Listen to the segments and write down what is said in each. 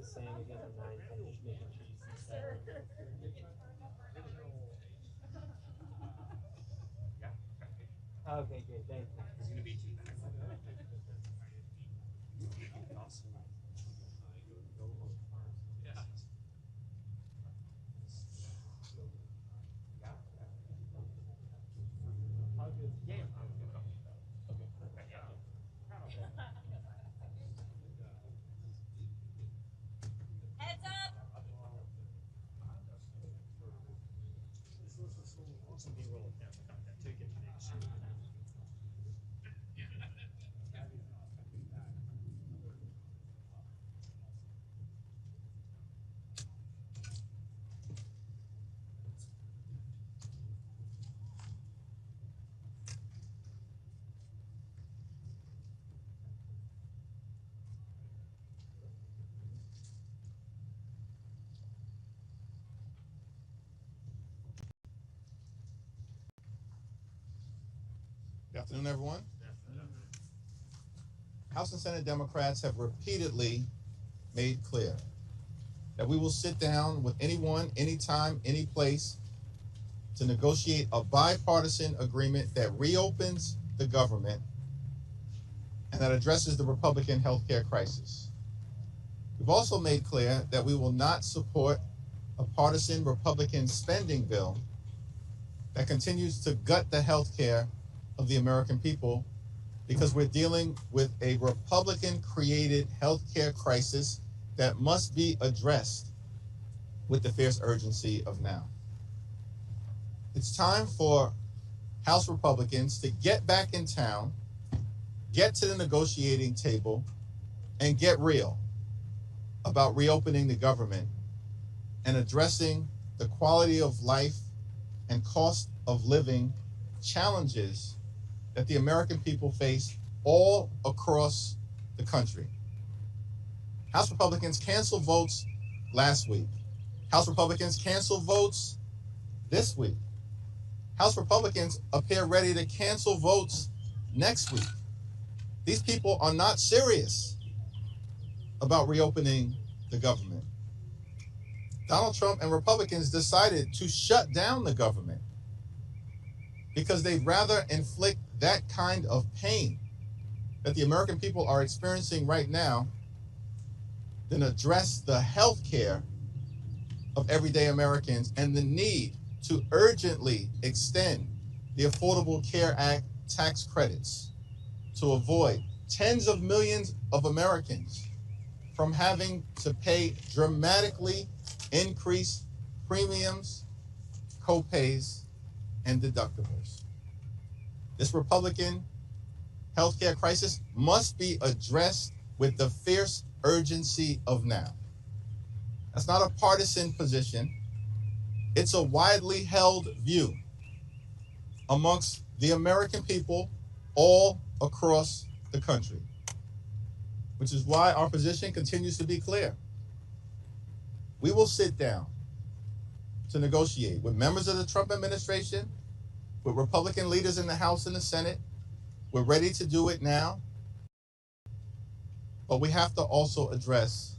is saying again on 9/10, just making sure you see that. Okay, good, thank you. It's gonna be too bad. Awesome. Yeah. Yeah. Heads up! Some B-roll camera content too, get your names. Good afternoon, everyone. House and Senate Democrats have repeatedly made clear that we will sit down with anyone, anytime, any place to negotiate a bipartisan agreement that reopens the government and that addresses the Republican healthcare crisis. We've also made clear that we will not support a partisan Republican spending bill that continues to gut the healthcare of the American people, because we're dealing with a Republican-created healthcare crisis that must be addressed with the fierce urgency of now. It's time for House Republicans to get back in town, get to the negotiating table, and get real about reopening the government and addressing the quality of life and cost of living challenges that the American people face all across the country. House Republicans canceled votes last week. House Republicans canceled votes this week. House Republicans appear ready to cancel votes next week. These people are not serious about reopening the government. Donald Trump and Republicans decided to shut down the government because they'd rather inflict that kind of pain that the American people are experiencing right now than address the health care of everyday Americans and the need to urgently extend the Affordable Care Act tax credits to avoid tens of millions of Americans from having to pay dramatically increased premiums, co-pays, and deductibles. This Republican healthcare crisis must be addressed with the fierce urgency of now. That's not a partisan position. It's a widely held view amongst the American people all across the country, which is why our position continues to be clear. We will sit down to negotiate with members of the Trump administration, with Republican leaders in the House and the Senate. We're ready to do it now, but we have to also address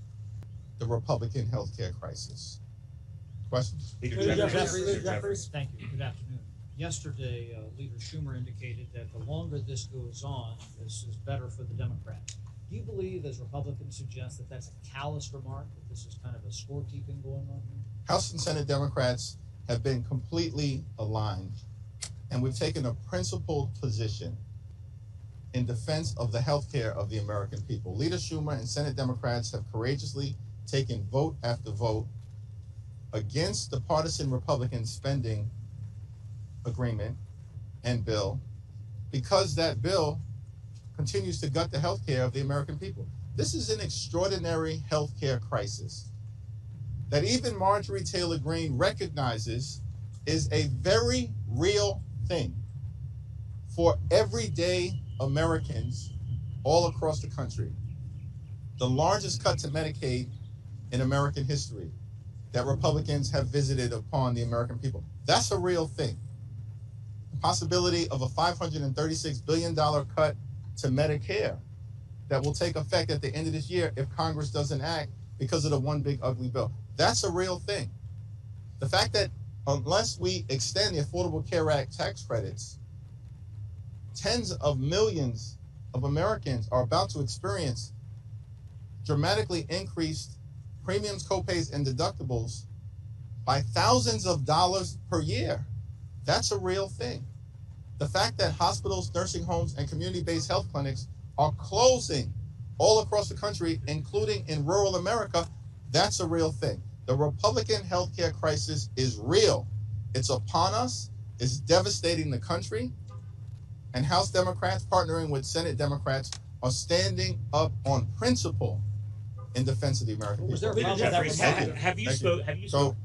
the Republican healthcare crisis. Questions? Leader Jeffries. Thank you. Good afternoon. Yesterday, Leader Schumer indicated that the longer this goes on, this is better for the Democrats. Do you believe, as Republicans suggest, that that's a callous remark, that this is kind of a scorekeeping going on here? House and Senate Democrats have been completely aligned, and we've taken a principled position in defense of the health care of the American people. Leader Schumer and Senate Democrats have courageously taken vote after vote against the partisan Republican spending agreement and bill, because that bill continues to gut the health care of the American people. This is an extraordinary health care crisis that even Marjorie Taylor Greene recognizes is a very real thing for everyday Americans all across the country. The largest cut to Medicaid in American history that Republicans have visited upon the American people. That's a real thing. The possibility of a $536 billion cut to Medicare that will take effect at the end of this year if Congress doesn't act, because of the one big ugly bill. That's a real thing. The fact that unless we extend the Affordable Care Act tax credits, tens of millions of Americans are about to experience dramatically increased premiums, copays, and deductibles by thousands of dollars per year. That's a real thing. The fact that hospitals, nursing homes, and community-based health clinics are closing all across the country, including in rural America, that's a real thing. The Republican healthcare crisis is real. It's upon us. It's devastating the country. And House Democrats partnering with Senate Democrats are standing up on principle in defense of the American Was people. there a Leader problem with that Jeffries, Republican? have you Thank spoke? Have you So,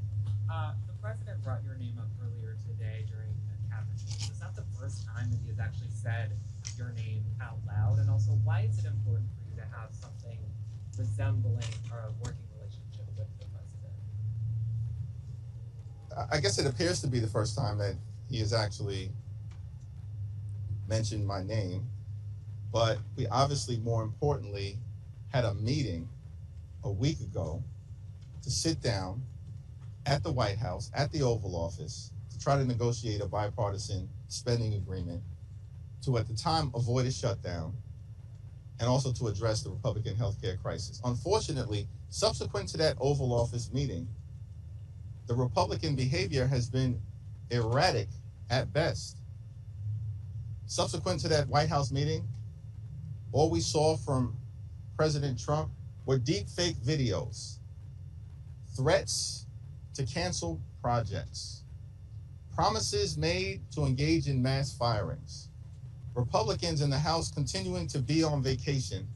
The president brought your name up earlier today during the cabinet meeting. Is that the first time that he has actually said your name out loud? And also, why is it important for you to have something resembling a working relationship with the president? I guess it appears to be the first time that he has actually mentioned my name, but we obviously, more importantly, had a meeting a week ago to sit down at the White House, at the Oval Office, to try to negotiate a bipartisan spending agreement to, at the time, avoid a shutdown and also to address the Republican healthcare crisis. Unfortunately, subsequent to that Oval Office meeting, the Republican behavior has been erratic at best. Subsequent to that White House meeting, all we saw from President Trump were deep fake videos, threats to cancel projects, promises made to engage in mass firings, Republicans in the House continuing to be on vacation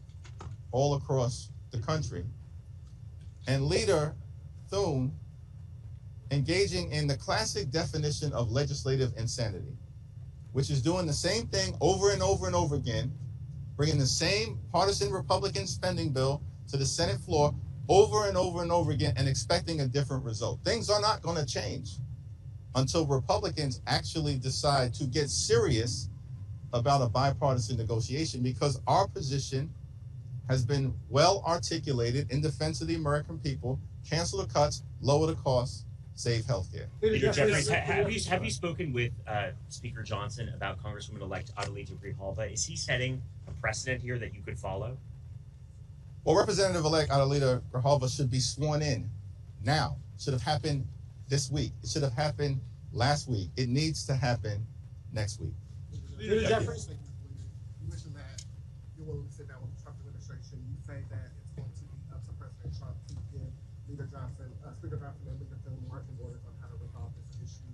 all across the country, and Leader Thune engaging in the classic definition of legislative insanity, which is doing the same thing over and over and over again, bringing the same partisan Republican spending bill to the Senate floor over and over and over again and expecting a different result. Things are not going to change until Republicans actually decide to get serious about a bipartisan negotiation, because our position has been well articulated in defense of the American people: cancel the cuts, lower the costs, save healthcare. Leader Jeffries, have you spoken with Speaker Johnson about Congresswoman-elect Adelita Grijalva? Is he setting a precedent here that you could follow? Well, Representative-elect Adelita Grijalva should be sworn in now. It should have happened this week. It should have happened last week. It needs to happen next week. Leader Jeffries, you mentioned that you're willing to sit down with the Trump administration. You say that it's going to be up to President Trump to give Speaker Johnson and Leader Thune marching orders on how to resolve this issue.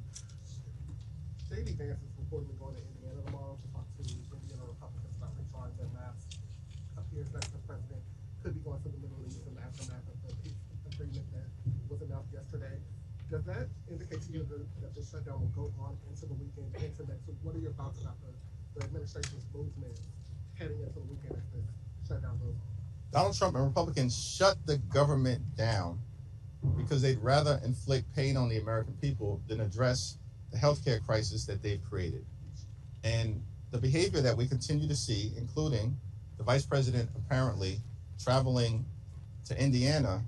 J.D. Vance is reportedly going to Indiana tomorrow to talk to Indiana Republicans about reshoring their maps. Appears that the president could be going to the Middle East in the aftermath of the peace agreement that was announced yesterday. Does that indicate to you that the shutdown will go on into the weekend, into next week? What are your thoughts about the administration's movement heading into the weekend as this shutdown goes on? Donald Trump and Republicans shut the government down because they'd rather inflict pain on the American people than address the healthcare crisis that they've created. And the behavior that we continue to see, including the vice president apparently traveling to Indiana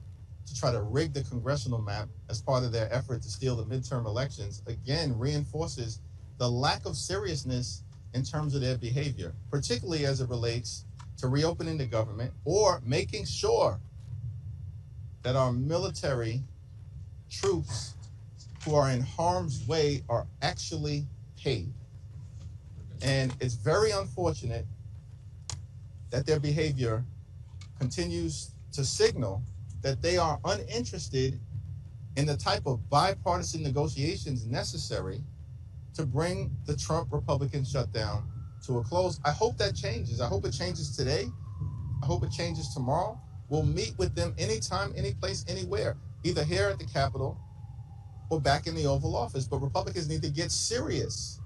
to try to rig the congressional map as part of their effort to steal the midterm elections, again reinforces the lack of seriousness in terms of their behavior, particularly as it relates to reopening the government or making sure that our military troops who are in harm's way are actually paid. And it's very unfortunate that their behavior continues to signal that they are uninterested in the type of bipartisan negotiations necessary to bring the Trump Republican shutdown to a close. I hope that changes. I hope it changes today. I hope it changes tomorrow. We'll meet with them anytime, any place, anywhere, either here at the Capitol or back in the Oval Office. But Republicans need to get serious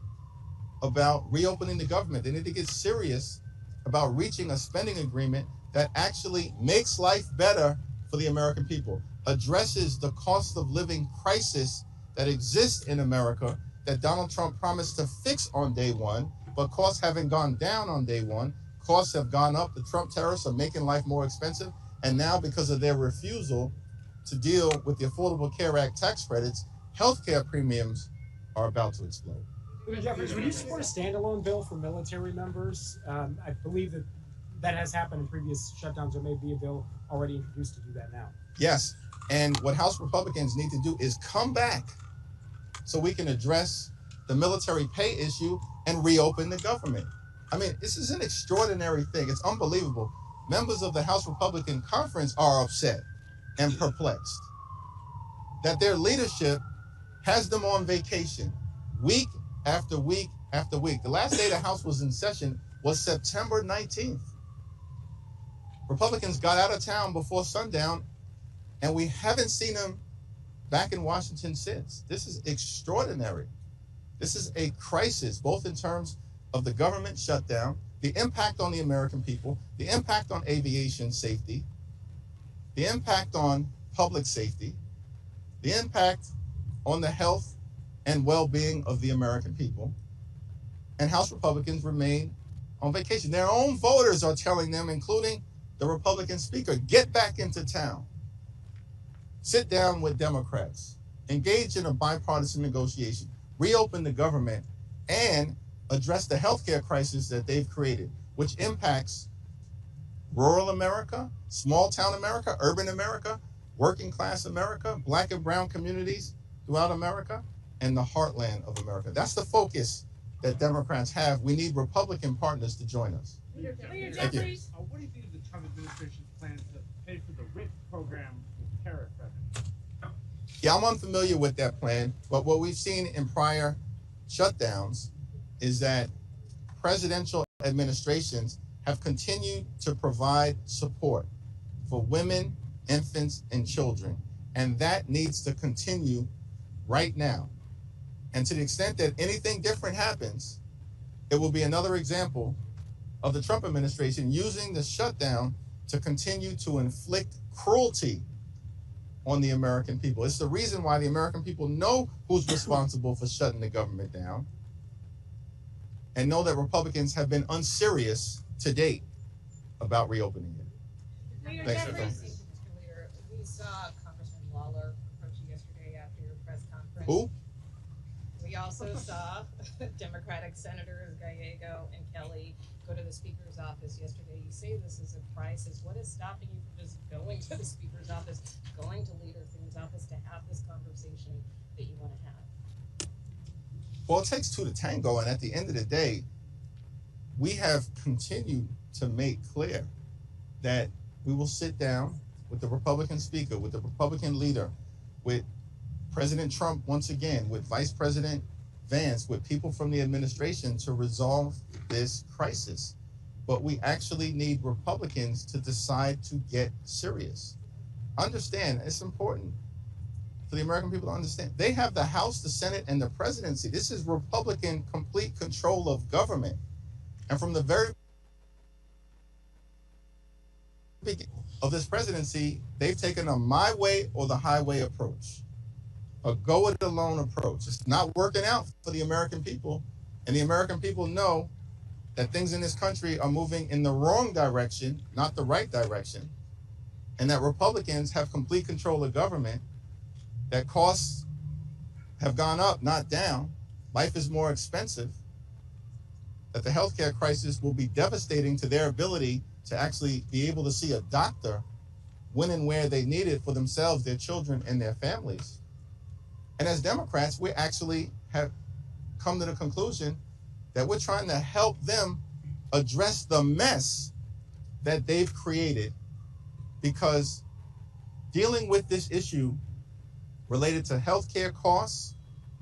about reopening the government. They need to get serious about reaching a spending agreement that actually makes life better for the American people, addresses the cost of living crisis that exists in America that Donald Trump promised to fix on day one, but costs haven't gone down on day one. Costs have gone up. The Trump tariffs are making life more expensive. And now, because of their refusal to deal with the Affordable Care Act tax credits, healthcare premiums are about to explode. Leader Jeffries, would you support a standalone bill for military members? I believe that has happened in previous shutdowns. There may be a bill already introduced to do that now. Yes, and what House Republicans need to do is come back so we can address the military pay issue and reopen the government. I mean, this is an extraordinary thing. It's unbelievable. Members of the House Republican Conference are upset and perplexed that their leadership has them on vacation week after week after week. The last day the House was in session was September 19th. Republicans got out of town before sundown, and we haven't seen them back in Washington since. This is extraordinary. This is a crisis, both in terms of the government shutdown, the impact on the American people, the impact on aviation safety, the impact on public safety, the impact on the health and well-being of the American people. And House Republicans remain on vacation. Their own voters are telling them, including the Republican Speaker, get back into town. Sit down with Democrats, engage in a bipartisan negotiation, reopen the government, and address the healthcare crisis that they've created, which impacts rural America, small town America, urban America, working class America, Black and brown communities throughout America, and the heartland of America. That's the focus that Democrats have. We need Republican partners to join us. Leader Thank you. Jeffries. What do you think of the Trump administration's plan to pay for the RIP program with tariff revenue? Yeah, I'm unfamiliar with that plan, but what we've seen in prior shutdowns is that presidential administrations have continued to provide support for women, infants, and children. And that needs to continue right now. And to the extent that anything different happens, it will be another example of the Trump administration using the shutdown to continue to inflict cruelty on the American people. It's the reason why the American people know who's responsible for shutting the government down and know that Republicans have been unserious to date about reopening it. Leader Thanks, Jeffries. Nicole. Mr. Leader, we saw Congressman Lawler approach you yesterday after your press conference. Who? We also saw Democratic Senators Gallego and Kelly go to the Speaker's office yesterday. You say this is a crisis. What is stopping you from just going to the Speaker's office, going to Leader Hakeem's office to have this conversation that you want to have? Well, it takes two to tango, and at the end of the day, we have continued to make clear that we will sit down with the Republican Speaker, with the Republican leader, with President Trump once again, with Vice President Vance, with people from the administration to resolve this crisis. But we actually need Republicans to decide to get serious. Understand, it's important for the American people to understand. They have the House, the Senate, and the presidency. This is Republican complete control of government. And from the very beginning of this presidency, they've taken a my way or the highway approach, a go it alone approach. It's not working out for the American people. And the American people know that things in this country are moving in the wrong direction, not the right direction. And that Republicans have complete control of government, that costs have gone up, not down. Life is more expensive. That the healthcare crisis will be devastating to their ability to actually be able to see a doctor when and where they need it for themselves, their children, and their families. And as Democrats, we actually have come to the conclusion that we're trying to help them address the mess that they've created, because dealing with this issue related to healthcare costs,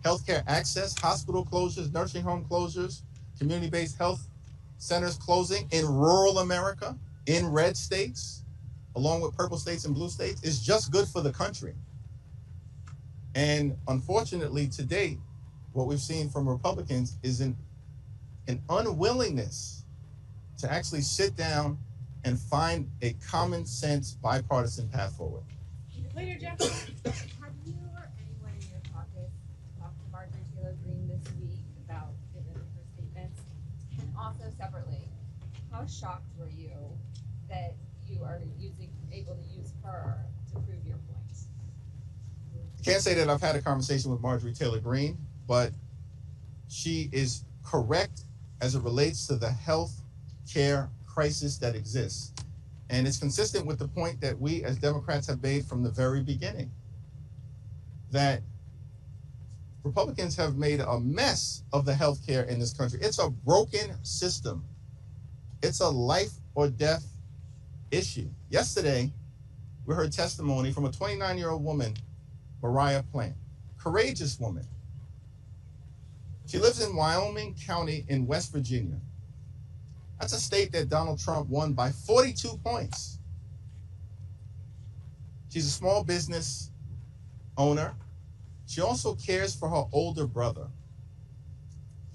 healthcare access, hospital closures, nursing home closures, community-based health centers closing in rural America, in red states, along with purple states and blue states, is just good for the country. And unfortunately, to date, what we've seen from Republicans is an unwillingness to actually sit down and find a common sense bipartisan path forward. Leader Jeffries. Have you or anyone in your caucus talked to Marjorie Taylor Greene this week about given her statements? And also separately, how shocked were you that you are able to use her to prove your points? I can't say that I've had a conversation with Marjorie Taylor Greene, but she is correct as it relates to the health care crisis that exists. And it's consistent with the point that we as Democrats have made from the very beginning, that Republicans have made a mess of the health care in this country. It's a broken system. It's a life or death issue. Yesterday, we heard testimony from a 29-year-old woman, Mariah Plant, courageous woman. She lives in Wyoming County in West Virginia. That's a state that Donald Trump won by 42 points. She's a small business owner. She also cares for her older brother,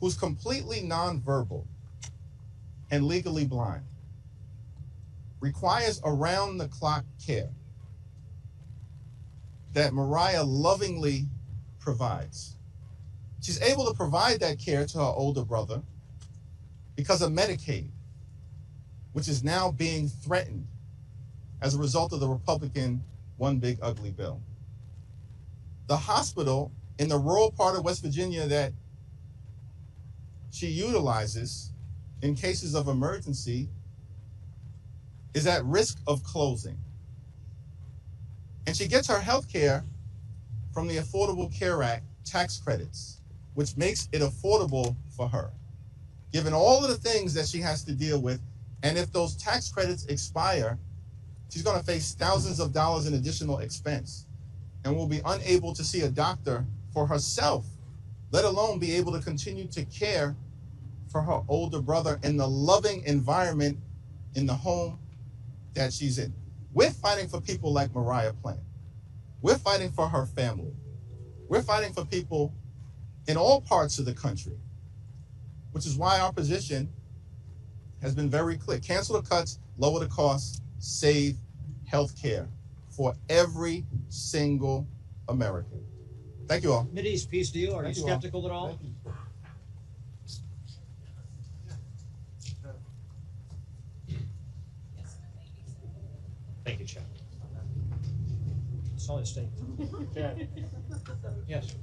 who's completely nonverbal and legally blind, requires around-the-clock care that Mariah lovingly provides. She's able to provide that care to her older brother because of Medicaid, which is now being threatened as a result of the Republican One Big Ugly Bill. The hospital in the rural part of West Virginia that she utilizes in cases of emergency is at risk of closing. And she gets her health care from the Affordable Care Act tax credits, which makes it affordable for her, given all of the things that she has to deal with. And if those tax credits expire, she's going to face thousands of dollars in additional expense and will be unable to see a doctor for herself, let alone be able to continue to care for her older brother in the loving environment in the home that she's in. We're fighting for people like Mariah Plant. We're fighting for her family. We're fighting for people in all parts of the country, which is why our position has been very clear. Cancel the cuts, lower the costs, save health care for every single American. Thank you all. Mideast peace deal, are you Thank you all. skeptical at all? Thank you. Thank you, Chad. Solid statement. Yes.